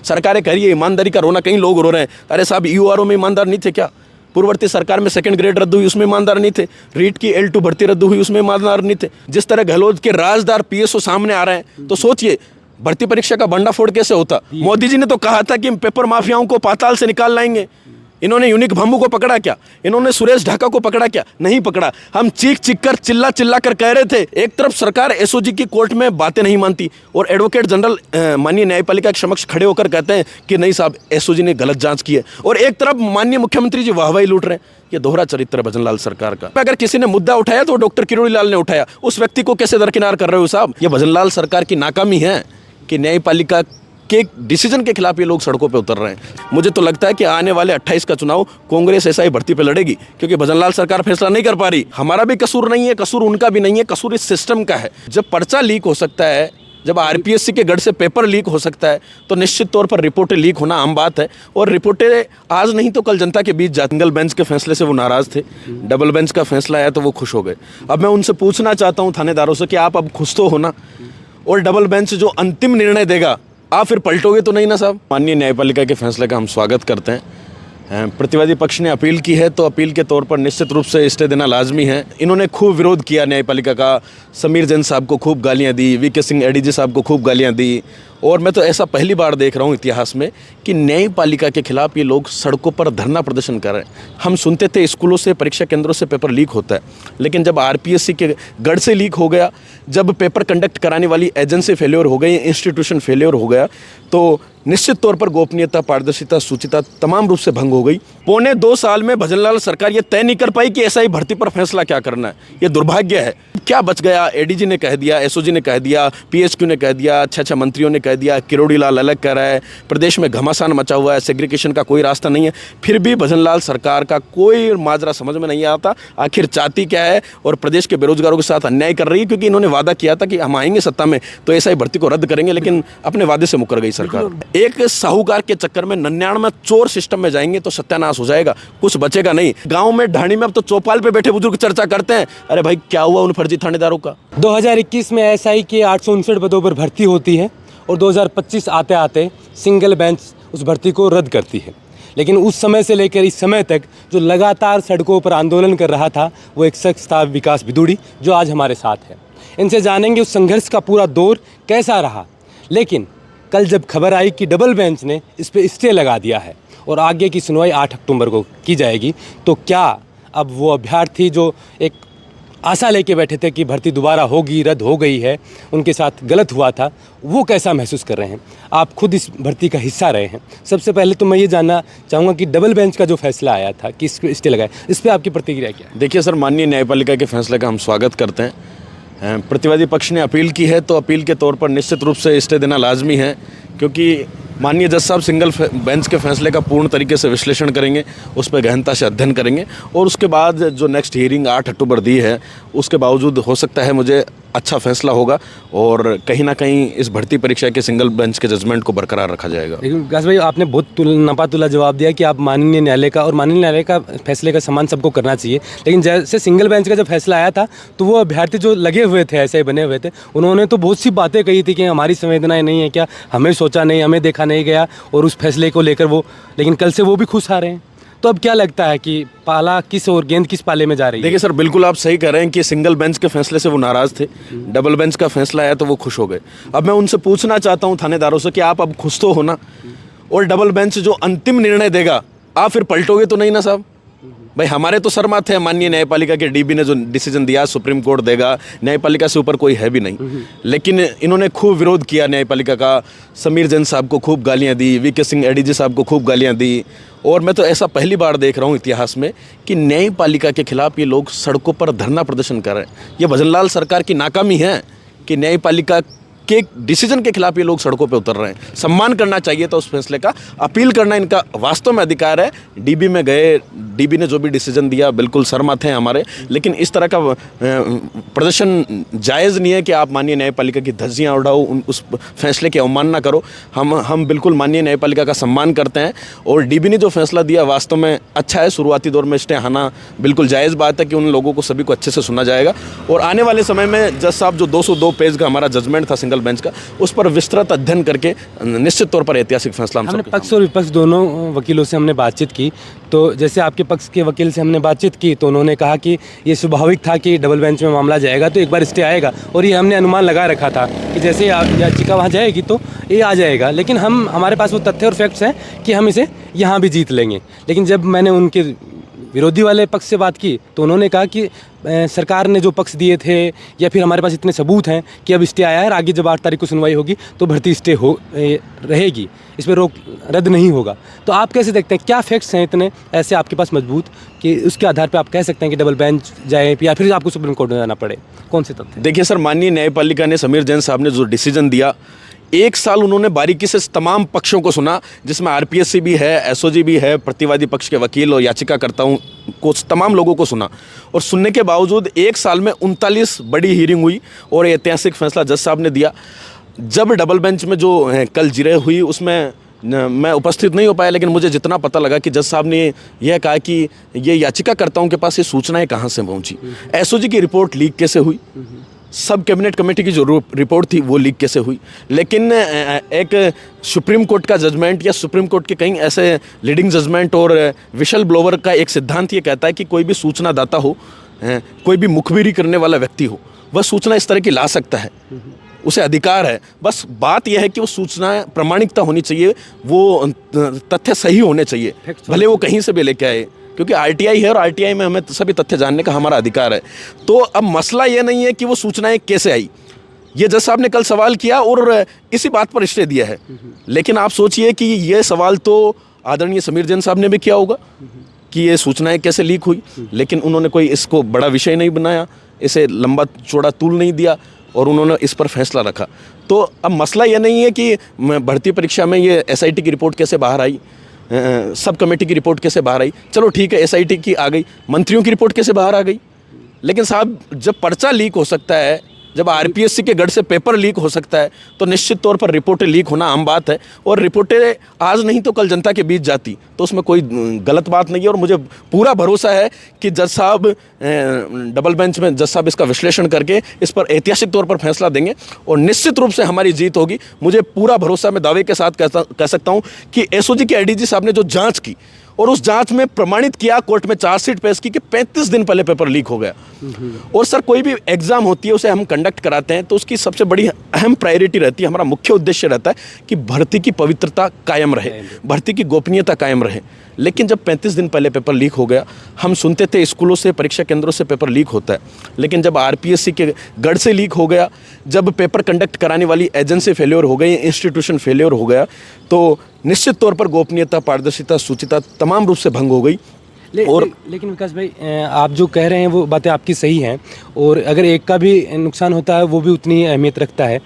सरकारें कह रही है ईमानदारी का रोना, कहीं लोग रो रहे हैं। अरे साहब, ईओआरओ में ईमानदार नहीं थे क्या? पूर्ववर्ती सरकार में सेकंड ग्रेड रद्द हुई, उसमें ईमानदार नहीं थे। रीट की L2 भर्ती रद्द हुई, उसमें ईमानदार नहीं थे। जिस तरह गहलोत के राजदार पीएसओ सामने आ रहे हैं, तो सोचिए भर्ती परीक्षा का भंडाफोड़ कैसे होता। मोदी जी ने तो कहा था कि हम पेपर माफियाओं को पाताल से निकाल लाएंगे। इन्होंने यूनिक भम्बू को पकड़ा क्या? इन्होंने सुरेश ढाका को पकड़ा क्या? नहीं पकड़ा। हम चीख चीख कर चिल्ला कर कह रहे थे। एक तरफ सरकार एसओजी की कोर्ट में बातें नहीं मानती और एडवोकेट जनरल माननीय न्यायपालिका के समक्ष खड़े होकर कहते हैं कि नहीं साहब, एसओजी ने गलत जांच की है, और एक तरफ माननीय मुख्यमंत्री जी वाहवाही लूट रहे हैं। ये दोहरा चरित्र है भजनलाल सरकार का। अगर किसी ने मुद्दा उठाया तो डॉक्टर किरोड़ी लाल ने उठाया, उस व्यक्ति को कैसे दरकिनार कर रहे हो साहब? ये भजनलाल सरकार की नाकामी है कि न्यायपालिका के डिसीजन के खिलाफ ये लोग सड़कों पे उतर रहे हैं। मुझे तो लगता है कि आने वाले 28 का चुनाव कांग्रेस ऐसा ही भर्ती पे लड़ेगी, क्योंकि भजनलाल सरकार फैसला नहीं कर पा रही। हमारा भी कसूर नहीं है, कसूर उनका भी नहीं है, कसूर इस सिस्टम का है। जब पर्चा लीक हो सकता है, जब आरपीएससी के गढ़ से पेपर लीक हो सकता है, तो निश्चित तौर पर रिपोर्टें लीक होना आम बात है। और रिपोर्टें आज नहीं तो कल जनता के बीच जाती। सिंगल बेंच के फैसले से वो नाराज थे, डबल बेंच का फैसला आया तो वो खुश हो गए। अब मैं उनसे पूछना चाहता हूँ थानेदारों से कि आप अब खुश तो हो ना? और डबल बेंच जो अंतिम निर्णय देगा, आप फिर पलटोगे तो नहीं ना साहब? माननीय न्यायपालिका के फैसले का हम स्वागत करते हैं। प्रतिवादी पक्ष ने अपील की है तो अपील के तौर पर निश्चित रूप से स्टे देना लाजमी है। इन्होंने खूब विरोध किया न्यायपालिका का, समीर जैन साहब को खूब गालियां दी, वीके सिंह एडीजी साहब को खूब गालियां दी। और मैं तो ऐसा पहली बार देख रहा हूँ इतिहास में कि न्यायपालिका के खिलाफ ये लोग सड़कों पर धरना प्रदर्शन कर रहे हैं। हम सुनते थे स्कूलों से, परीक्षा केंद्रों से पेपर लीक होता है, लेकिन जब आरपीएससी के गढ़ से लीक हो गया, जब पेपर कंडक्ट कराने वाली एजेंसी फेल्योर हो गई, इंस्टीट्यूशन फेल्योर हो गया, तो निश्चित तौर पर गोपनीयता, पारदर्शिता, शुचिता तमाम रूप से भंग हो गई। पौने 2 साल में भजनलाल सरकार ये तय नहीं कर पाई कि एसआई भर्ती पर फैसला क्या करना है। ये दुर्भाग्य है। क्या बच गया? एडीजी ने कह दिया, एसओजी ने कह दिया, पीएचक्यू ने कह दिया, अच्छा मंत्रियों ने कह दिया, किरोड़ी लाल अलग कह रहा है, प्रदेश में घमासान मचा हुआ है, सेग्रीगेशन का कोई रास्ता नहीं है। फिर भी भजनलाल सरकार का कोई माजरा समझ में नहीं आता। आखिर चाहती क्या है? और प्रदेश के बेरोजगारों के साथ अन्याय कर रही है, क्योंकि इन्होंने वादा किया था कि हम आएंगे सत्ता में तो एसआई भर्ती को रद्द करेंगे, लेकिन अपने वादे से मुकर गई सरकार। एक साहूकार के चक्कर में 99 चोर सिस्टम में जाएंगे तो सत्यानाश हो जाएगा, कुछ बचेगा नहीं। गांव में ढाणी में अब तो चौपाल पे बैठे बुजुर्ग चर्चा करते हैं, अरे भाई क्या हुआ उन फर्जी थानेदारों का? 2021 में एसआई के 859 पदों पर भर्ती होती है और 2025 आते आते सिंगल बेंच उस भर्ती को रद्द करती है। लेकिन उस समय से लेकर इस समय तक जो लगातार सड़कों पर आंदोलन कर रहा था, वो एक शख्स था विकास भिदुड़ी, जो आज हमारे साथ है। इनसे जानेंगे उस संघर्ष का पूरा दौर कैसा रहा। लेकिन कल जब खबर आई कि डबल बेंच ने इस पर स्टे लगा दिया है और आगे की सुनवाई 8 अक्टूबर को की जाएगी, तो क्या अब वो अभ्यर्थी जो एक आशा लेके बैठे थे कि भर्ती दोबारा होगी, रद्द हो गई है, उनके साथ गलत हुआ था, वो कैसा महसूस कर रहे हैं? आप खुद इस भर्ती का हिस्सा रहे हैं। सबसे पहले तो मैं ये जानना चाहूँगा कि डबल बेंच का जो फैसला आया था कि स्टे लगाए, इस पर आपकी प्रतिक्रिया क्या है? देखिए सर, माननीय न्यायपालिका के फैसले का हम स्वागत करते हैं। प्रतिवादी पक्ष ने अपील की है तो अपील के तौर पर निश्चित रूप से स्टे देना लाजमी है, क्योंकि माननीय जज साहब सिंगल बेंच के फैसले का पूर्ण तरीके से विश्लेषण करेंगे, उस पर गहनता से अध्ययन करेंगे, और उसके बाद जो नेक्स्ट हियरिंग 8 अक्टूबर दी है, उसके बावजूद हो सकता है मुझे अच्छा फैसला होगा और कहीं ना कहीं इस भर्ती परीक्षा के सिंगल बेंच के जजमेंट को बरकरार रखा जाएगा। लेकिन विकास भाई, आपने बहुत नपातुला जवाब दिया कि आप माननीय न्यायालय का और माननीय न्यायालय का फैसले का सम्मान सबको करना चाहिए। लेकिन जैसे सिंगल बेंच का जब फैसला आया था, तो वो अभ्यर्थी जो लगे हुए थे, ऐसे बने हुए थे, उन्होंने तो बहुत सी बातें कही थी कि हमारी संवेदनाएं नहीं है क्या, हमें सोचा नहीं, हमें देखा नहीं गया, और उस फैसले को लेकर वो, लेकिन कल से वो भी खुश आ रहे हैं। तो अब क्या लगता है कि पाला किस और गेंद किस पाले में जा रही है? देखिए सर, बिल्कुल आप सही कह रहे हैं कि सिंगल बेंच के फैसले से वो नाराज थे, डबल बेंच का फैसला आया तो वो खुश हो गए। अब मैं उनसे पूछना चाहता हूं थानेदारों से कि आप अब खुश तो हो ना? और डबल बेंच जो अंतिम निर्णय देगा, आप फिर पलटोगे तो नहीं ना साहब? भाई हमारे तो सर माथे हैं, माननीय न्यायपालिका के डीबी ने जो डिसीजन दिया सुप्रीम कोर्ट देगा, न्यायपालिका से ऊपर कोई है भी नहीं। लेकिन इन्होंने खूब विरोध किया न्यायपालिका का, समीर जैन साहब को खूब गालियां दी, वीके सिंह एडीजी साहब को खूब गालियां दी। और मैं तो ऐसा पहली बार देख रहा हूँ इतिहास में कि न्यायपालिका के खिलाफ ये लोग सड़कों पर धरना प्रदर्शन कर रहे हैं। ये भजनलाल सरकार की नाकामी है कि न्यायपालिका के डिसीजन के खिलाफ ये लोग सड़कों पे उतर रहे हैं। सम्मान करना चाहिए था उस फैसले का, अपील करना इनका वास्तव में अधिकार है। डीबी में गए, डीबी ने जो भी डिसीजन दिया बिल्कुल सरमत हैं हमारे, लेकिन इस तरह का प्रदर्शन जायज़ नहीं है कि आप माननीय न्यायपालिका की धज्जियाँ उड़ाओ, उस फैसले की अवमानना करो। हम बिल्कुल माननीय न्यायपालिका का सम्मान करते हैं और डीबी ने जो फैसला दिया वास्तव में अच्छा है। शुरुआती दौर में स्टे आना बिल्कुल जायज़ बात है कि उन लोगों को सभी को अच्छे से सुना जाएगा। और आने वाले समय में जज साहब जो 202 पेज का हमारा जजमेंट था सिंगल बेंच का, उस पर विस्तृत अध्ययन करके निश्चित तौर पर ऐतिहासिक फैसला हम हमने सबके पक्ष और विपक्ष दोनों वकीलों से हमने बातचीत की। तो जैसे आपके पक्ष के वकील से हमने बातचीत की तो उन्होंने कहा कि ये स्वाभाविक था कि डबल बेंच में मामला जाएगा तो एक बार स्टे आएगा, और ये हमने अनुमान लगा रखा था कि जैसे याचिका वहाँ जाएगी तो ये आ जाएगा। लेकिन हमारे पास वो तथ्य और फैक्ट्स हैं कि हम इसे यहाँ भी जीत लेंगे। लेकिन जब मैंने उनके विरोधी वाले पक्ष से बात की तो उन्होंने कहा कि सरकार ने जो पक्ष दिए थे या फिर हमारे पास इतने सबूत हैं कि अब स्टे आया है और आगे जब 8 तारीख को सुनवाई होगी तो भर्ती स्टे रहेगी, इस पर रोक रद्द नहीं होगा। तो आप कैसे देखते हैं, क्या फैक्ट्स हैं इतने ऐसे आपके पास मजबूत कि उसके आधार पर आप कह सकते हैं कि डबल बेंच जाए या फिर आपको सुप्रीम कोर्ट में जाना पड़े? कौन से तथ्य? देखिए सर, माननीय न्यायपालिका ने, समीर जैन साहब ने जो डिसीजन दिया, 1 साल उन्होंने बारीकी से तमाम पक्षों को सुना, जिसमें आरपीएससी भी है, एसओजी भी है, प्रतिवादी पक्ष के वकील और याचिकाकर्ताओं को, तमाम लोगों को सुना, और सुनने के बावजूद 1 साल में 39 बड़ी हियरिंग हुई और ऐतिहासिक फैसला जज साहब ने दिया। जब डबल बेंच में जो कल जिरह हुई उसमें मैं उपस्थित नहीं हो पाया, लेकिन मुझे जितना पता लगा कि जज साहब ने यह कहा कि ये याचिकाकर्ताओं के पास ये सूचनाएं कहाँ से पहुँची, एसओजी की रिपोर्ट लीक कैसे हुई, सब कैबिनेट कमेटी की जो रिपोर्ट थी वो लीक कैसे हुई। लेकिन एक सुप्रीम कोर्ट का जजमेंट या सुप्रीम कोर्ट के कई ऐसे लीडिंग जजमेंट और विशल ब्लोवर का एक सिद्धांत ये कहता है कि कोई भी सूचनादाता हो, कोई भी मुखबिरी करने वाला व्यक्ति हो, वह सूचना इस तरह की ला सकता है, उसे अधिकार है। बस बात यह है कि वो सूचना प्रामाणिकता होनी चाहिए, वो तथ्य सही होने चाहिए, भले वो कहीं से भी लेके आए, क्योंकि आरटीआई है और आरटीआई में हमें सभी तथ्य जानने का हमारा अधिकार है। तो अब मसला ये नहीं है कि वो सूचनाएं कैसे आई, ये जज साहब ने कल सवाल किया और इसी बात पर स्टे दिया है। लेकिन आप सोचिए कि ये सवाल तो आदरणीय समीर जैन साहब ने भी किया होगा कि ये सूचनाएं कैसे लीक हुई, लेकिन उन्होंने कोई इसको बड़ा विषय नहीं बनाया, इसे लंबा चौड़ा तूल नहीं दिया और उन्होंने इस पर फैसला रखा। तो अब मसला ये नहीं है कि भर्ती परीक्षा में ये एसआईटी की रिपोर्ट कैसे बाहर आई, सब कमेटी की रिपोर्ट कैसे बाहर आई, चलो ठीक है एसआईटी की आ गई, मंत्रियों की रिपोर्ट कैसे बाहर आ गई। लेकिन साहब, जब पर्चा लीक हो सकता है, जब आरपीएससी के गढ़ से पेपर लीक हो सकता है, तो निश्चित तौर पर रिपोर्टें लीक होना आम बात है, और रिपोर्टें आज नहीं तो कल जनता के बीच जाती तो उसमें कोई गलत बात नहीं है। और मुझे पूरा भरोसा है कि जज साहब डबल बेंच में जज साहब इसका विश्लेषण करके इस पर ऐतिहासिक तौर पर फैसला देंगे और निश्चित रूप से हमारी जीत होगी। मुझे पूरा भरोसा, मैं दावे के साथ कह सकता हूँ कि एसओजी के एडीजी साहब ने जो जाँच की और उस जांच में प्रमाणित किया, कोर्ट में चार्जशीट पेश की कि 35 दिन पहले पेपर लीक हो गया। और सर, कोई भी एग्जाम होती है उसे हम कंडक्ट कराते हैं तो उसकी सबसे बड़ी अहम प्रायोरिटी रहती है, हमारा मुख्य उद्देश्य रहता है कि भर्ती की पवित्रता कायम रहे, भर्ती की गोपनीयता कायम रहे। लेकिन जब 35 दिन पहले पेपर लीक हो गया, हम सुनते थे स्कूलों से, परीक्षा केंद्रों से पेपर लीक होता है, लेकिन जब आरपीएससी के गढ़ से लीक हो गया, जब पेपर कंडक्ट कराने वाली एजेंसी फेल्योर हो गई, इंस्टीट्यूशन फेल्योर हो गया, तो निश्चित तौर पर गोपनीयता, पारदर्शिता, शुचिता तमाम रूप से भंग हो गई। लेकिन विकास भाई, आप जो कह रहे हैं वो बातें आपकी सही हैं, और अगर एक का भी नुकसान होता है वो भी उतनी ही अहमियत रखता है।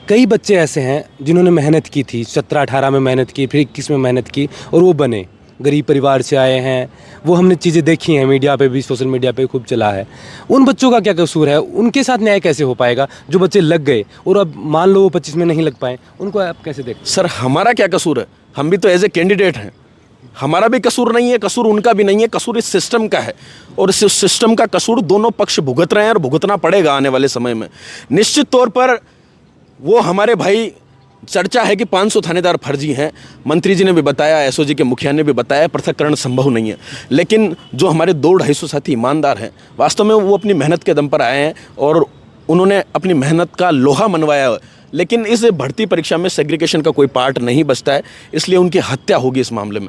कई बच्चे ऐसे हैं जिन्होंने मेहनत की थी, 17-18 में मेहनत की, फिर 21 में मेहनत की और वो बने, गरीब परिवार से आए हैं, वो हमने चीज़ें देखी हैं, मीडिया पे भी, सोशल मीडिया पे खूब चला है। उन बच्चों का क्या कसूर है? उनके साथ न्याय कैसे हो पाएगा? जो बच्चे लग गए और अब मान लो वो 25 में नहीं लग पाए, उनको आप कैसे देखते? सर, हमारा क्या कसूर है? हम भी तो एज ए कैंडिडेट हैं, हमारा भी कसूर नहीं है, कसूर उनका भी नहीं है, कसूर इस सिस्टम का है। और इस सिस्टम का कसूर दोनों पक्ष भुगत रहे हैं और भुगतना पड़ेगा आने वाले समय में। निश्चित तौर पर वो हमारे भाई, चर्चा है कि 500 थानेदार फर्जी हैं, मंत्री जी ने भी बताया, एसओजी के मुखिया ने भी बताया, पृथककरण संभव नहीं है। लेकिन जो हमारे 200-250 साथी ईमानदार हैं, वास्तव में वो अपनी मेहनत के दम पर आए हैं और उन्होंने अपनी मेहनत का लोहा मनवाया है। लेकिन इस भर्ती परीक्षा में सेग्रीगेशन का कोई पार्ट नहीं बचता है, इसलिए उनकी हत्या होगी इस मामले में।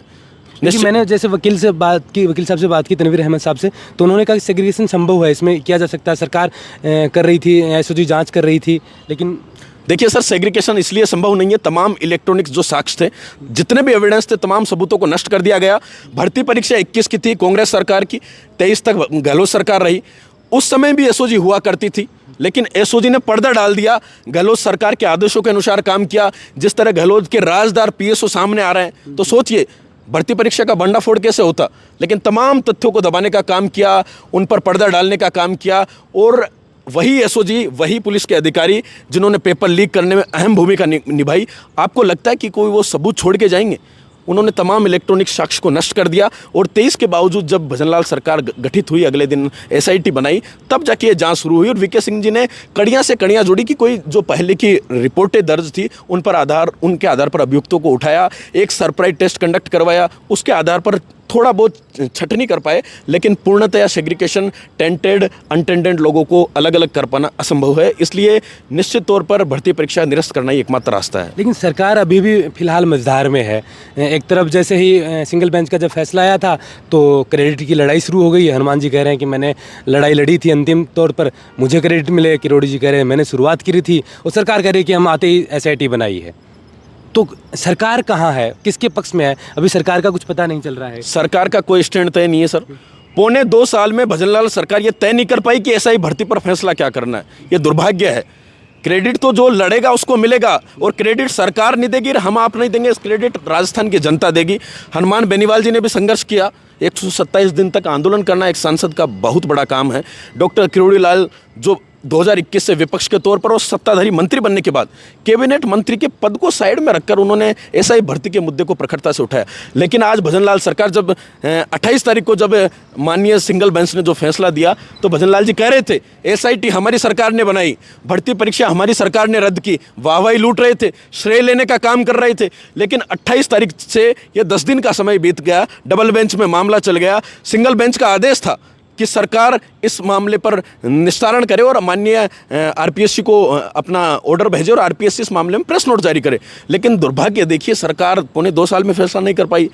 मैंने जैसे वकील साहब से बात की, तनवीर अहमद साहब से, तो उन्होंने कहा कि सेग्रीगेशन संभव है, इसमें किया जा सकता है, सरकार कर रही थी, एसओजी जांच कर रही थी। लेकिन देखिए सर, सेग्रीगेशन इसलिए संभव नहीं है, तमाम इलेक्ट्रॉनिक्स जो साक्ष्य थे, जितने भी एविडेंस थे, तमाम सबूतों को नष्ट कर दिया गया। भर्ती परीक्षा 21 की थी, कांग्रेस सरकार की, 23 तक गहलोत सरकार रही, उस समय भी एसओजी हुआ करती थी, लेकिन एसओजी ने पर्दा डाल दिया, गहलोत सरकार के आदेशों के अनुसार काम किया। जिस तरह गहलोत के राजदार पीएसओ सामने आ रहे हैं, तो सोचिए भर्ती परीक्षा का भंडाफोड़ कैसे होता। लेकिन तमाम तथ्यों को दबाने का काम किया, उन पर पर्दा डालने का काम किया, और वही एसओजी, वही पुलिस के अधिकारी जिन्होंने पेपर लीक करने में अहम भूमिका निभाई, आपको लगता है कि कोई वो सबूत छोड़ के जाएंगे? उन्होंने तमाम इलेक्ट्रॉनिक साक्ष्य को नष्ट कर दिया। और 23 के बावजूद जब भजनलाल सरकार गठित हुई, अगले दिन SIT बनाई, तब जाके ये जांच शुरू हुई और VK सिंह जी ने कड़ियाँ से कड़ियाँ जोड़ी कि कोई जो पहले की रिपोर्टें दर्ज थी उनके आधार पर अभियुक्तों को उठाया, एक सरप्राइज टेस्ट कंडक्ट करवाया, उसके आधार पर थोड़ा बहुत छटनी कर पाए, लेकिन पूर्णतया सेग्रीगेशन, टेंटेड अनटेंडेड लोगों को अलग अलग कर पाना असंभव है। इसलिए निश्चित तौर पर भर्ती परीक्षा निरस्त करना ही एकमात्र रास्ता है। लेकिन सरकार अभी भी फिलहाल मझधार में है। एक तरफ जैसे ही सिंगल बेंच का जब फैसला आया था तो क्रेडिट की लड़ाई शुरू हो गई है। हनुमान जी कह रहे हैं कि मैंने लड़ाई लड़ी थी, अंतिम तौर पर मुझे क्रेडिट मिले। किरोड़ी जी कह रहे हैं मैंने शुरुआत की थी, और सरकार कह रही है कि हम आते ही SIT बनाई है। तो सरकार कहाँ है, किसके पक्ष में है? अभी सरकार का कुछ पता नहीं चल रहा है। सरकार का कोई स्टैंड तय नहीं है सर। पौने 2 साल में भजनलाल सरकार ये तय नहीं कर पाई कि SI भर्ती पर फैसला क्या करना है। ये दुर्भाग्य है। क्रेडिट तो जो लड़ेगा उसको मिलेगा, और क्रेडिट सरकार नहीं देगी, हम आप नहीं देंगे, क्रेडिट राजस्थान की जनता देगी। हनुमान बेनीवाल जी ने भी संघर्ष किया, 127 दिन तक आंदोलन करना एक सांसद का बहुत बड़ा काम है। डॉक्टर किरोड़ी लाल जो 2021 से विपक्ष के तौर पर और सत्ताधारी मंत्री बनने के बाद कैबिनेट मंत्री के पद को साइड में रखकर उन्होंने SI भर्ती के मुद्दे को प्रखरता से उठाया। लेकिन आज भजनलाल सरकार जब 28 तारीख को जब माननीय सिंगल बेंच ने जो फैसला दिया, तो भजनलाल जी कह रहे थे SIT हमारी सरकार ने बनाई, भर्ती परीक्षा हमारी सरकार ने रद्द की, वाहवाही लूट रहे थे, श्रेय लेने का काम कर रहे थे। लेकिन 28 तारीख से ये 10 दिन का समय बीत गया, डबल बेंच में मामला चल गया। सिंगल बेंच का आदेश था कि सरकार इस मामले पर निस्तारण करे और माननीय RPSC को अपना ऑर्डर भेजे और RPSC इस मामले में प्रेस नोट जारी करे। लेकिन दुर्भाग्य देखिए, सरकार पौने 2 साल में फैसला नहीं कर पाई।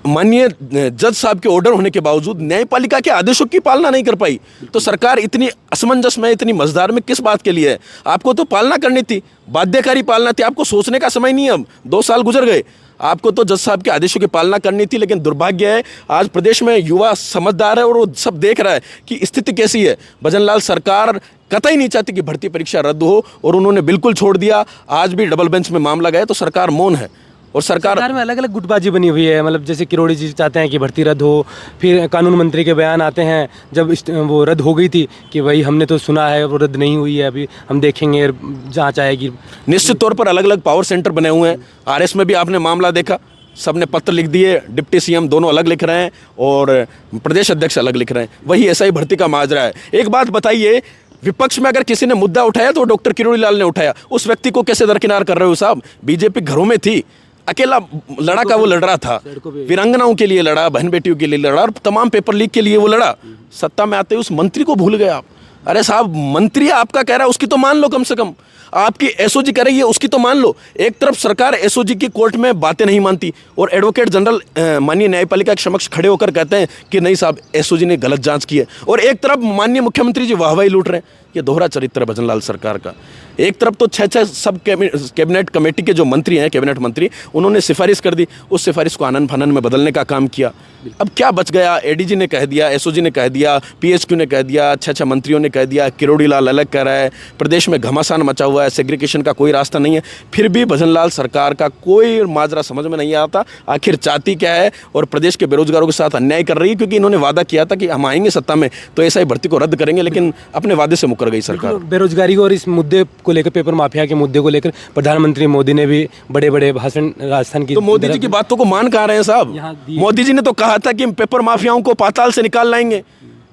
माननीय जज साहब के ऑर्डर होने के बावजूद न्यायपालिका के आदेशों की पालना नहीं कर पाई। तो सरकार इतनी असमंजस में, इतनी मझधार में किस बात के लिए है? आपको तो पालना करनी थी, बाध्यकारी पालना थी, आपको सोचने का समय नहीं है। अब 2 साल गुजर गए, आपको तो जज साहब के आदेशों की पालना करनी थी। लेकिन दुर्भाग्य है, आज प्रदेश में युवा समझदार है और वो सब देख रहा है कि स्थिति कैसी है। भजनलाल सरकार कतई नहीं चाहती कि भर्ती परीक्षा रद्द हो, और उन्होंने बिल्कुल छोड़ दिया। आज भी डबल बेंच में मामला गया तो सरकार मौन है। और सरकार में अलग अलग गुटबाजी बनी हुई है। मतलब जैसे किरोड़ी जी चाहते हैं कि भर्ती रद्द हो, फिर कानून मंत्री के बयान आते हैं जब वो रद्द हो गई थी कि भाई हमने तो सुना है वो रद्द नहीं हुई है, अभी हम देखेंगे, जांच आएगी। निश्चित तौर पर अलग अलग पावर सेंटर बने हुए हैं। RS में भी आपने मामला देखा, सबने पत्र लिख दिए, डिप्टी CM दोनों अलग लिख रहे हैं और प्रदेश अध्यक्ष अलग लिख रहे हैं। वही SI भर्ती का माजरा है। एक बात बताइए, विपक्ष में अगर किसी ने मुद्दा उठाया तो डॉक्टर किरोड़ी लाल ने उठाया, उस व्यक्ति को कैसे दरकिनार कर रहे हो साहब? BJP घरों में थी, अकेला लड़ा का वो लड़ रहा था, वीरांगनाओं के लिए लड़ा, बहन बेटियों के लिए लड़ा और तमाम पेपर लीक के लिए वो लड़ा। सत्ता में आते ही उस मंत्री को भूल गए आप। अरे साहब, मंत्री आपका कह रहा है उसकी तो मान लो, कम से कम आपकी SOG कह रही है उसकी तो मान लो। एक तरफ सरकार SOG की कोर्ट में बातें नहीं मानती और एडवोकेट जनरल माननीय न्यायपालिका के समक्ष खड़े होकर कहते हैं कि नहीं साहब SOG ने गलत जांच की है, और एक तरफ माननीय मुख्यमंत्री जी वाहवाही लूट रहे हैं। ये दोहरा चरित्र है भजनलाल सरकार का। एक तरफ तो 6 सब कैबिनेट कमेटी के जो मंत्री हैं, कैबिनेट मंत्री, उन्होंने सिफारिश कर दी, उस सिफारिश को आनन फानन में बदलने का काम किया। अब क्या बच गया? ADG ने कह दिया, SOG ने कह दिया, PHQ ने कह दिया, 6 मंत्रियों ने कह दिया, किरोड़ी लाल अलग कह रहा है, प्रदेश में घमासान मचा हुआ है, सेग्रीगेशन का कोई रास्ता नहीं है। फिर भी भजनलाल सरकार का कोई माजरा समझ में नहीं आता, आखिर चाहती क्या है और प्रदेश के बेरोजगारों के साथ अन्याय कर रही है। क्योंकि इन्होंने वादा किया था कि हम आएंगे सत्ता में तो SI भर्ती को रद्द करेंगे, लेकिन अपने वादे से मुकर गई सरकार। बेरोजगारी को और इस मुद्दे को लेकर, पेपर माफिया के मुद्दे को लेकर प्रधानमंत्री मोदी ने भी बड़े बड़े भाषण राजस्थान की। तो मोदी जी की बातों को मान कहाँ रहे हैं साहब? मोदी जी ने तो कहा था कि हम पेपर माफियाओं को पाताल से निकाल लाएंगे।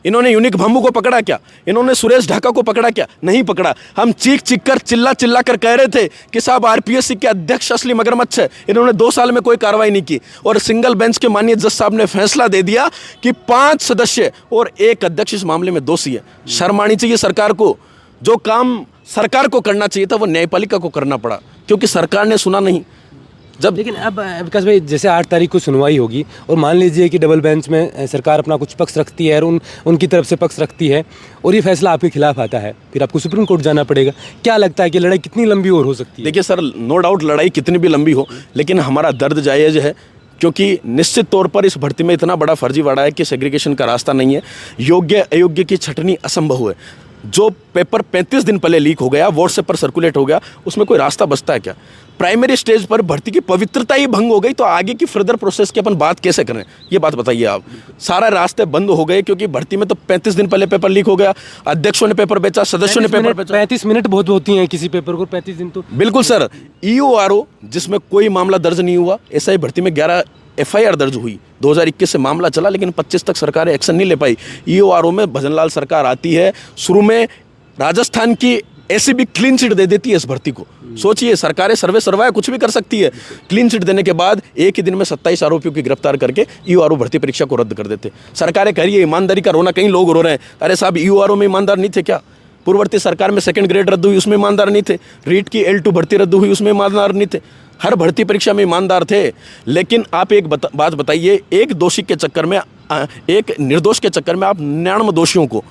इन्होंने यूनिक भम्बू को पकड़ा क्या? इन्होंने सुरेश ढाका को पकड़ा क्या? नहीं पकड़ा। हम चीख चीख कर, चिल्ला चिल्ला कर कह रहे थे कि साहब RPSC के अध्यक्ष असली मगरमच्छ है। इन्होंने 2 साल में कोई कार्रवाई नहीं की, और सिंगल बेंच के माननीय जज साहब ने फैसला दे दिया कि 5 सदस्य और 1 अध्यक्ष इस मामले में दोषी है। शर्म आनी चाहिए सरकार को। जो काम सरकार को करना चाहिए था वो न्यायपालिका को करना पड़ा, क्योंकि सरकार ने सुना नहीं। लेकिन अब विकास भाई, जैसे 8 तारीख को सुनवाई होगी और मान लीजिए कि डबल बेंच में सरकार अपना कुछ पक्ष रखती है और उनकी तरफ से पक्ष रखती है और ये फैसला आपके खिलाफ आता है, फिर आपको सुप्रीम कोर्ट जाना पड़ेगा। क्या लगता है कि लड़ाई कितनी लंबी और हो सकती है? देखिए सर, नो डाउट लड़ाई कितनी भी लंबी हो, लेकिन हमारा दर्द जायज़ है, क्योंकि निश्चित तौर पर इस भर्ती में इतना बड़ा फर्जीवाड़ा है कि सेग्रीगेशन का रास्ता नहीं है। योग्य अयोग्य की छटनी असंभव है। जो पेपर 35 दिन पहले लीक हो गया, व्हाट्सएप पर सर्कुलेट हो गया, उसमें कोई रास्ता बचता है क्या? प्राइमरी स्टेज पर भर्ती की पवित्रता ही भंग हो गई, तो आगे की फर्दर प्रोसेस की अपन बात कैसे करें? ये बात बताइए आप। सारा रास्ते बंद हो गए क्योंकि भर्ती में तो 35 दिन पहले पेपर लीक हो गया, अध्यक्षों ने पेपर बेचा, सदस्यों ने पेपर बेचा। 35 मिनट बहुत होती हैं किसी पेपर को, 35 दिन तो बिल्कुल सर। EORO जिसमें कोई मामला दर्ज नहीं हुआ, SI भर्ती में 11 FIR दर्ज हुई, 2021 से मामला चला, लेकिन 25 तक सरकारें एक्शन नहीं ले पाई। EORO में भजनलाल सरकार आती है, शुरू में राजस्थान की ऐसी भी क्लीन चिट दे देती है इस भर्ती को। सोचिए, सरकारें सर्वे सर्वाया कुछ भी कर सकती है। क्लीन चिट देने के बाद एक ही दिन में 27 आरोपियों की गिरफ्तार करके EORO भर्ती परीक्षा को रद्द कर देते। सरकारें कह रही है ईमानदारी का रोना, कई लोग रो रहे हैं, अरे साहब EORO में ईमानदार नहीं थे क्या? पूर्ववर्ती सरकार में 2nd ग्रेड रद्द हुई, उसमें ईमानदार नहीं थे। रीट की L2 भर्ती रद्द हुई, उसमें ईमानदार नहीं थे। हर भर्ती परीक्षा में ईमानदार थे। लेकिन आप एक बात बताइए, एक दोषी के चक्कर में, एक निर्दोष के चक्कर में आप 99 दोषियों को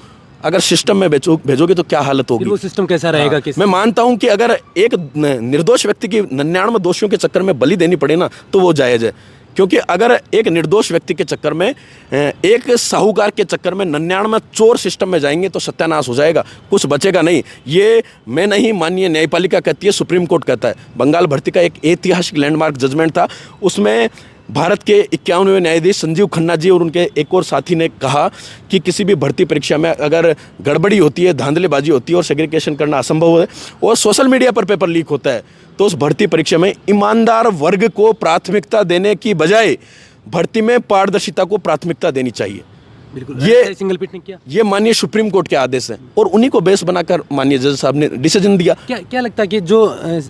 अगर सिस्टम में भेजोगे तो क्या हालत होगी? वो सिस्टम कैसा रहेगा? मैं मानता हूं कि अगर एक निर्दोष व्यक्ति की 99 दोषियों के चक्कर में बलि देनी पड़े ना, तो वो जायज़ है। क्योंकि अगर एक निर्दोष व्यक्ति के चक्कर में, एक साहूकार के चक्कर में 99 चोर सिस्टम में जाएंगे तो सत्यानाश हो जाएगा, कुछ बचेगा नहीं। ये मैं नहीं, माननीय न्यायपालिका कहती है, सुप्रीम कोर्ट कहता है। बंगाल भर्ती का एक ऐतिहासिक लैंडमार्क जजमेंट था, उसमें भारत के 51वें न्यायाधीश संजीव खन्ना जी और उनके एक और साथी ने कहा कि किसी भी भर्ती परीक्षा में अगर गड़बड़ी होती है, धांधलेबाजी होती है और सेग्रीगेशन करना असंभव है और सोशल मीडिया पर पेपर लीक होता है, तो उस भर्ती परीक्षा में ईमानदार वर्ग को प्राथमिकता देने की बजाय भर्ती में पारदर्शिता को प्राथमिकता देनी चाहिए। बिल्कुल, ये सिंगल पिट ने किया। ये माननीय सुप्रीम कोर्ट के आदेश हैं और उन्हीं को बेस बनाकर माननीय जज साहब ने डिसीजन दिया। क्या लगता है कि जो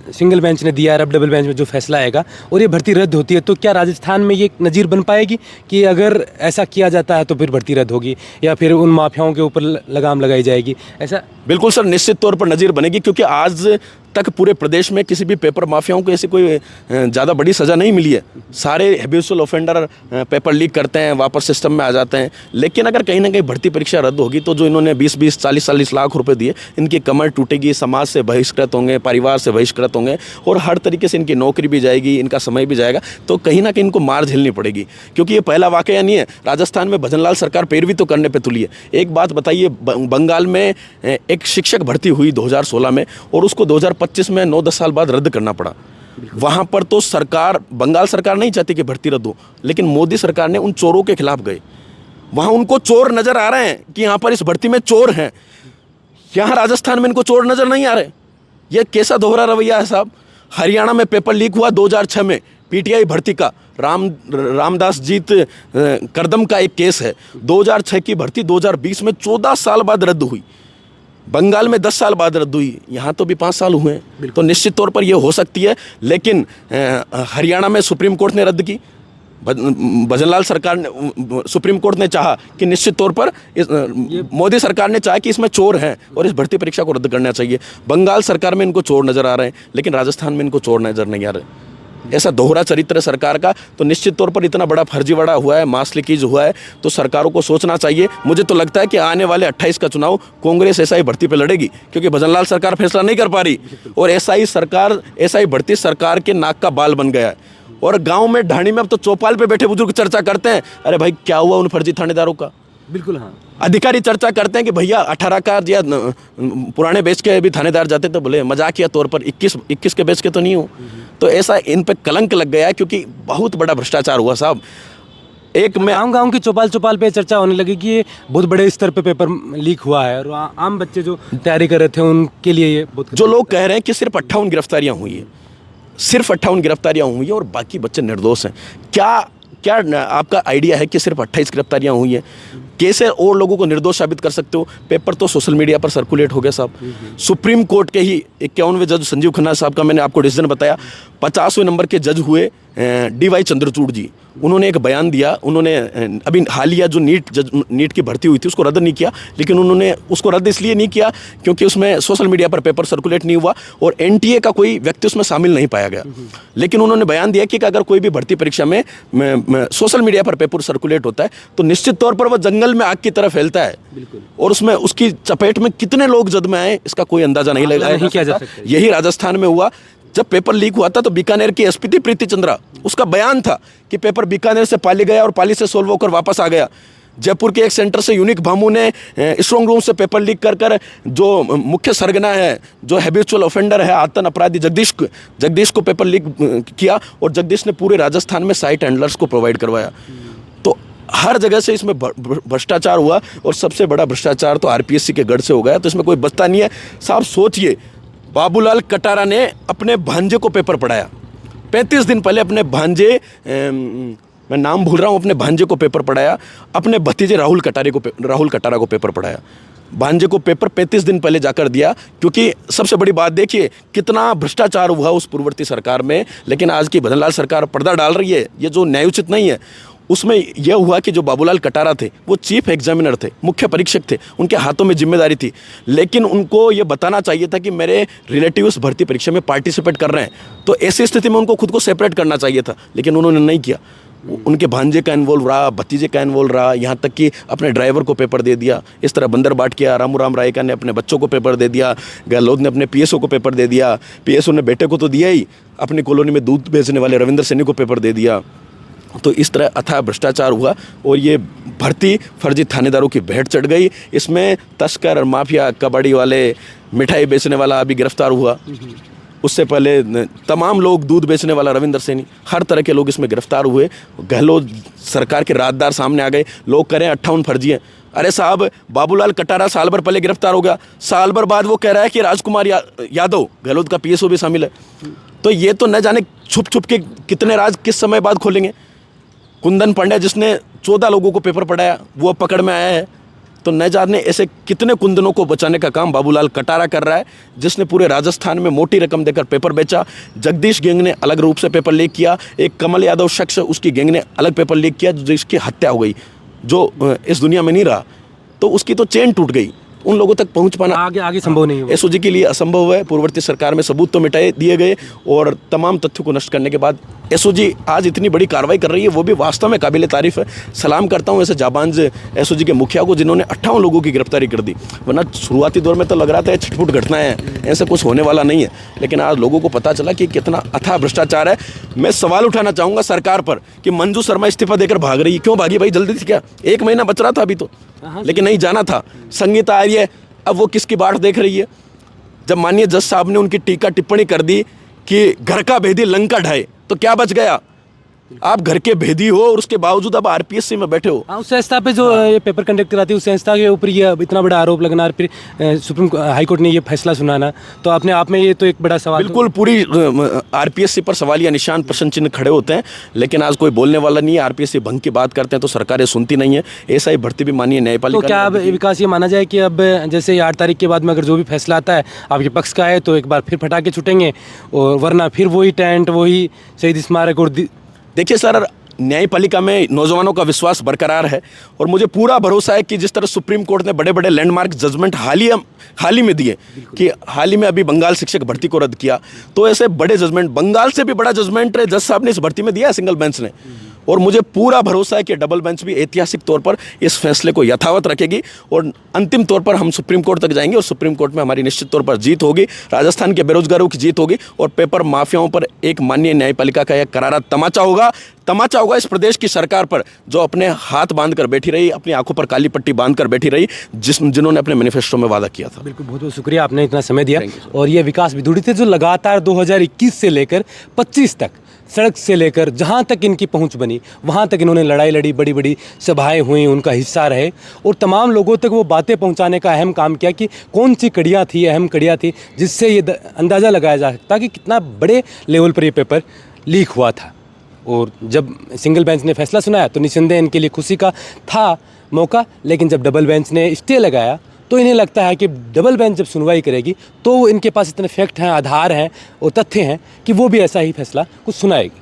सिंगल बेंच ने दिया है, अब डबल बेंच में जो फैसला आएगा और ये भर्ती रद्द होती है, तो क्या राजस्थान में ये नज़ीर बन पाएगी कि अगर ऐसा किया जाता है तो फिर भर्ती रद्द होगी या फिर उन माफियाओं के ऊपर लगाम लगाई जाएगी? ऐसा बिल्कुल सर, निश्चित तौर पर नज़ीर बनेगी, क्योंकि आज तक पूरे प्रदेश में किसी भी पेपर माफियाओं को ऐसी कोई ज़्यादा बड़ी सज़ा नहीं मिली है। सारे हैबिचुअल ऑफेंडर पेपर लीक करते हैं, वापस सिस्टम में आ जाते हैं। लेकिन अगर कहीं ना कहीं भर्ती परीक्षा रद्द होगी तो जो इन्होंने 20-20, 40-40 लाख रुपए दिए, इनकी कमर टूटेगी, समाज से बहिष्कृत होंगे, परिवार से बहिष्कृत होंगे और हर तरीके से इनकी नौकरी भी जाएगी, इनका समय भी जाएगा। तो कहीं ना कहीं इनको मार झेलनी पड़ेगी, क्योंकि ये पहला वाकया नहीं है। राजस्थान में भजनलाल सरकार पैरवी तो करने पर तुली है। एक बात बताइए, बंगाल में एक शिक्षक भर्ती हुई 2016 में और उसको 2025 में 9-10 साल बाद रद्द करना पड़ा। वहां पर तो सरकार, बंगाल सरकार नहीं चाहती कि भर्ती रद्द हो, लेकिन मोदी सरकार ने उन चोरों के खिलाफ गए। वहां उनको चोर नजर आ रहे हैं कि यहां पर इस भर्ती में चोर हैं, यहां राजस्थान में इनको चोर नजर नहीं आ रहे। यह कैसा दोहरा रवैया है साहब? हरियाणा में पेपर लीक हुआ 2006 में, PTI भर्ती का, रामदास जीत करदम का एक केस है। 2006 की भर्ती 2020 में 14 साल बाद रद्द हुई। बंगाल में 10 साल बाद रद्द हुई, यहाँ तो भी 5 साल हुए हैं। तो निश्चित तौर पर यह हो सकती है। लेकिन हरियाणा में सुप्रीम कोर्ट ने रद्द की, भजनलाल सरकार ने, सुप्रीम कोर्ट ने चाहा कि निश्चित तौर पर मोदी सरकार ने चाहा कि इसमें चोर हैं और इस भर्ती परीक्षा को रद्द करना चाहिए। बंगाल सरकार में इनको चोर नजर आ रहे हैं, लेकिन राजस्थान में इनको चोर नजर नहीं आ रहे। ऐसा दोहरा चरित्र सरकार का, तो निश्चित तौर पर इतना बड़ा फर्जीवाड़ा हुआ है, मास लीकेज हुआ है, तो सरकारों को सोचना चाहिए। मुझे तो लगता है कि आने वाले 28 का चुनाव कांग्रेस SI भर्ती पे लड़ेगी, क्योंकि भजनलाल सरकार फैसला नहीं कर पा रही और SI भर्ती सरकार के नाक का बाल बन गया है। और गाँव में, ढाणी में अब तो चौपाल पे बैठे बुजुर्ग चर्चा करते हैं, अरे भाई क्या हुआ उन फर्जी थानेदारों का? बिल्कुल, हाँ। अधिकारी चर्चा करते हैं कि भैया 18 का या पुराने बेच के भी थानेदार जाते, तो बोले मजाकिया तौर पर 21 के बेच के तो नहीं हो। तो ऐसा इन पे कलंक लग गया, क्योंकि बहुत बड़ा भ्रष्टाचार हुआ साहब। एक में गाँव की चौपाल पे चर्चा होने लगी कि ये बहुत बड़े स्तर पे पेपर लीक हुआ है और आम बच्चे जो तैयारी कर रहे थे उनके लिए ये बहुत, जो लोग कह रहे हैं कि सिर्फ 58 गिरफ्तारियां हुई है, सिर्फ 58 गिरफ्तारियां हुई है और बाकी बच्चे निर्दोष हैं। क्या आपका आइडिया है कि सिर्फ 28 गिरफ्तारियां हुई हैं? कैसे और लोगों को निर्दोष साबित कर सकते हो? पेपर तो सोशल मीडिया पर सर्कुलेट हो गया साहब। सुप्रीम कोर्ट के ही 51वें जज संजीव खन्ना साहब का मैंने आपको डिसीजन बताया। 50वें नंबर के जज हुए DY चंद्रचूड़ जी, उन्होंने एक बयान दिया। उन्होंने अभी हालिया जो नीट की भर्ती हुई थी उसको रद्द नहीं किया, लेकिन उन्होंने उसको रद्द इसलिए नहीं किया क्योंकि उसमें सोशल मीडिया पर पेपर सर्कुलेट नहीं हुआ और NTA का कोई व्यक्ति उसमें शामिल नहीं पाया गया। लेकिन उन्होंने बयान दिया कि अगर कोई भी भर्ती परीक्षा में सोशल मीडिया पर पेपर सर्कुलेट होता है तो निश्चित तौर पर वह जंगल में आग की तरह फैलता है और उसमें उसकी चपेट में कितने लोग जद में आए इसका कोई अंदाजा नहीं लगाया जा सकता। यही राजस्थान में हुआ। जब पेपर लीक हुआ था तो बीकानेर की SP थी प्रीति चंद्रा, उसका बयान था कि पेपर बीकानेर से पाली गया और पाली से सोल्व होकर वापस आ गया। जयपुर के एक सेंटर से यूनिक भामू ने स्ट्रॉन्ग रूम से पेपर लीक कर जो मुख्य सरगना है, जो हैबिचुअल ऑफेंडर है, आतन अपराधी जगदीश को पेपर लीक किया और जगदीश ने पूरे राजस्थान में साइट हैंडलर्स को प्रोवाइड करवाया। तो हर जगह से इसमें भ्रष्टाचार हुआ और सबसे बड़ा भ्रष्टाचार तो आरपीएससी के गढ़ से हो गया। तो इसमें कोई बचता नहीं है। साहब सोचिए, बाबूलाल कटारा ने अपने भांजे को पेपर पढ़ाया 35 दिन पहले, अपने भांजे मैं नाम भूल रहा हूँ, अपने भांजे को पेपर पढ़ाया, अपने भतीजे राहुल कटारा को पेपर पढ़ाया। भांजे को पेपर 35 दिन पहले जाकर दिया, क्योंकि सबसे बड़ी बात देखिए कितना भ्रष्टाचार हुआ उस पूर्ववर्ती सरकार में। लेकिन आज की भजनलाल सरकार पर्दा डाल रही है, ये जो न्यायोचित नहीं है। उसमें यह हुआ कि जो बाबूलाल कटारा थे वो चीफ एग्जामिनर थे, मुख्य परीक्षक थे, उनके हाथों में जिम्मेदारी थी। लेकिन उनको ये बताना चाहिए था कि मेरे रिलेटिव्स भर्ती परीक्षा में पार्टिसिपेट कर रहे हैं, तो ऐसी स्थिति में उनको खुद को सेपरेट करना चाहिए था, लेकिन उन्होंने नहीं किया। उनके भांजे का इन्वॉल्व रहा, भतीजे का इन्वॉल्व रहा, यहाँ तक कि अपने ड्राइवर को पेपर दे दिया। इस तरह बंदरबाट किया। रामू रायका ने अपने बच्चों को पेपर दे दिया, गहलोत ने अपने पीएसओ को पेपर दे दिया, पीएसओ ने बेटे को तो दिया ही, अपनी कॉलोनी में दूध बेचने वाले रविंद्र सैनी को पेपर दे दिया। तो इस तरह अथाह भ्रष्टाचार हुआ और ये भर्ती फर्जी थानेदारों की भेंट चढ़ गई। इसमें तस्कर, माफिया, कबाड़ी वाले, मिठाई बेचने वाला अभी गिरफ्तार हुआ, उससे पहले तमाम लोग, दूध बेचने वाला रविंद्र सैनी, हर तरह के लोग इसमें गिरफ्तार हुए। गहलोत सरकार के राजदार सामने आ गए। लोग करें 58 फर्जी हैं। अरे साहब, बाबूलाल कटारा साल भर पहले गिरफ्तार हो गया, साल भर बाद वो कह रहा है कि राजकुमार यादव, गहलोत का पीएसओ भी शामिल है। तो ये तो न जाने छुप छुप के कितने राज किस समय बाद खोलेंगे। कुंदन पांड्या जिसने 14 लोगों को पेपर पढ़ाया, वो पकड़ में आया है। तो न जाने ऐसे कितने कुंदनों को बचाने का काम बाबूलाल कटारा कर रहा है, जिसने पूरे राजस्थान में मोटी रकम देकर पेपर बेचा। जगदीश गैंग ने अलग रूप से पेपर लीक किया। एक कमल यादव शख्स, उसकी गैंग ने अलग पेपर लीक किया, जिसकी हत्या हो गई, जो इस दुनिया में नहीं रहा। तो उसकी तो चेन टूट गई। उन लोगों तक पहुंच पाना आगे संभव नहीं हुआ। एसओजी के लिए असंभव है। पूर्ववर्ती सरकार में सबूत तो मिटाए दिए गए और तमाम तथ्यों को नष्ट करने के बाद एसओजी आज इतनी बड़ी कार्रवाई कर रही है, वो भी वास्तव में काबिल तारीफ है। सलाम करता हूं ऐसे जाबांज एसओजी के मुखिया को, जिन्होंने 58 लोगों की गिरफ्तारी कर दी। वरना शुरुआती दौर में तो लग रहा था छिटपुट घटनाएं हैं, ऐसा कुछ होने वाला नहीं है। लेकिन आज लोगों को पता चला कि कितना अथाह भ्रष्टाचार है। मैं सवाल उठाना चाहूँगा सरकार पर कि मंजू शर्मा इस्तीफा देकर भाग रही है। क्यों भागी भाई? जल्दी थी क्या? 1 महीना बच रहा था अभी तो, लेकिन नहीं जाना था। संगीता आर्य अब वो किसकी बाट देख रही है? जब माननीय जज साहब ने उनकी टीका टिप्पणी कर दी कि घर का भेदी लंका ढाए, तो क्या बच गया? आप घर के भेदी हो और उसके बावजूद अब आरपीएससी में बैठे हो। उस संस्था पे जो ये पेपर कंडक्ट कराती है, उस संस्था के ऊपर ये इतना बड़ा आरोप लगना और फिर सुप्रीम हाईकोर्ट ने ये फैसला सुनाना, तो अपने आप में ये तो एक बड़ा सवाल। बिल्कुल, पूरी आरपीएससी पर सवालिया निशान, प्रश्न चिन्ह खड़े होते हैं। लेकिन आज कोई बोलने वाला नहीं है। आरपीएससी भंग की बात करते हैं तो सरकारें सुनती नहीं है। ऐसा ही भर्ती भी माननीय न्यायपालिका। तो क्या अब विकास ये माना जाए कि अब जैसे 8 तारीख के बाद में अगर जो भी फैसला आता है आपके पक्ष का है, तो एक बार फिर पटाखे छूटेंगे, और वरना फिर वही टेंट, वही शहीद स्मारक? और देखिए सर, न्यायपालिका में नौजवानों का विश्वास बरकरार है और मुझे पूरा भरोसा है कि जिस तरह सुप्रीम कोर्ट ने बड़े बड़े लैंडमार्क जजमेंट हाल ही में दिए, कि हाल ही में अभी बंगाल शिक्षक भर्ती को रद्द किया, तो ऐसे बड़े जजमेंट, बंगाल से भी बड़ा जजमेंट जज साहब ने इस भर्ती में दिया है, सिंगल बेंच ने। और मुझे पूरा भरोसा है कि डबल बेंच भी ऐतिहासिक तौर पर इस फैसले को यथावत रखेगी और अंतिम तौर पर हम सुप्रीम कोर्ट तक जाएंगे और सुप्रीम कोर्ट में हमारी निश्चित तौर पर जीत होगी। राजस्थान के बेरोजगारों की जीत होगी और पेपर माफियाओं पर एक माननीय न्यायपालिका का एक करारा तमाचा होगा इस प्रदेश की सरकार पर, जो अपने हाथ बांध कर बैठी रही, अपनी आंखों पर काली पट्टी बांध कर बैठी रही, जिन्होंने अपने मैनिफेस्टो में वादा किया था। बिल्कुल, बहुत बहुत शुक्रिया, आपने इतना समय दिया। और ये विकास विदुड़ी थे, जो लगातार 2021 से लेकर 25 तक सड़क से लेकर जहाँ तक इनकी पहुँच बनी वहाँ तक इन्होंने लड़ाई लड़ी, बड़ी बड़ी सभाएं हुई, उनका हिस्सा रहे और तमाम लोगों तक वो बातें पहुँचाने का अहम काम किया कि कौन सी कड़ियाँ थी, अहम कड़ियाँ थी, जिससे ये अंदाज़ा लगाया जा सकता कि कितना बड़े लेवल पर ये पेपर लीक हुआ था। और जब सिंगल बेंच ने फैसला सुनाया तो निस्संदेह इनके लिए खुशी का था मौका, लेकिन जब डबल बेंच ने स्टे लगाया तो इन्हें लगता है कि डबल बेंच जब सुनवाई करेगी तो इनके पास इतने फैक्ट हैं, आधार हैं और तथ्य हैं कि वो भी ऐसा ही फैसला कुछ सुनाएगी।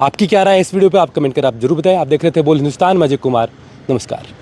आपकी क्या राय है इस वीडियो पे? आप कमेंट कर आप जरूर बताएं। आप देख रहे थे बोल हिंदुस्तान, मैं अजय कुमार, नमस्कार।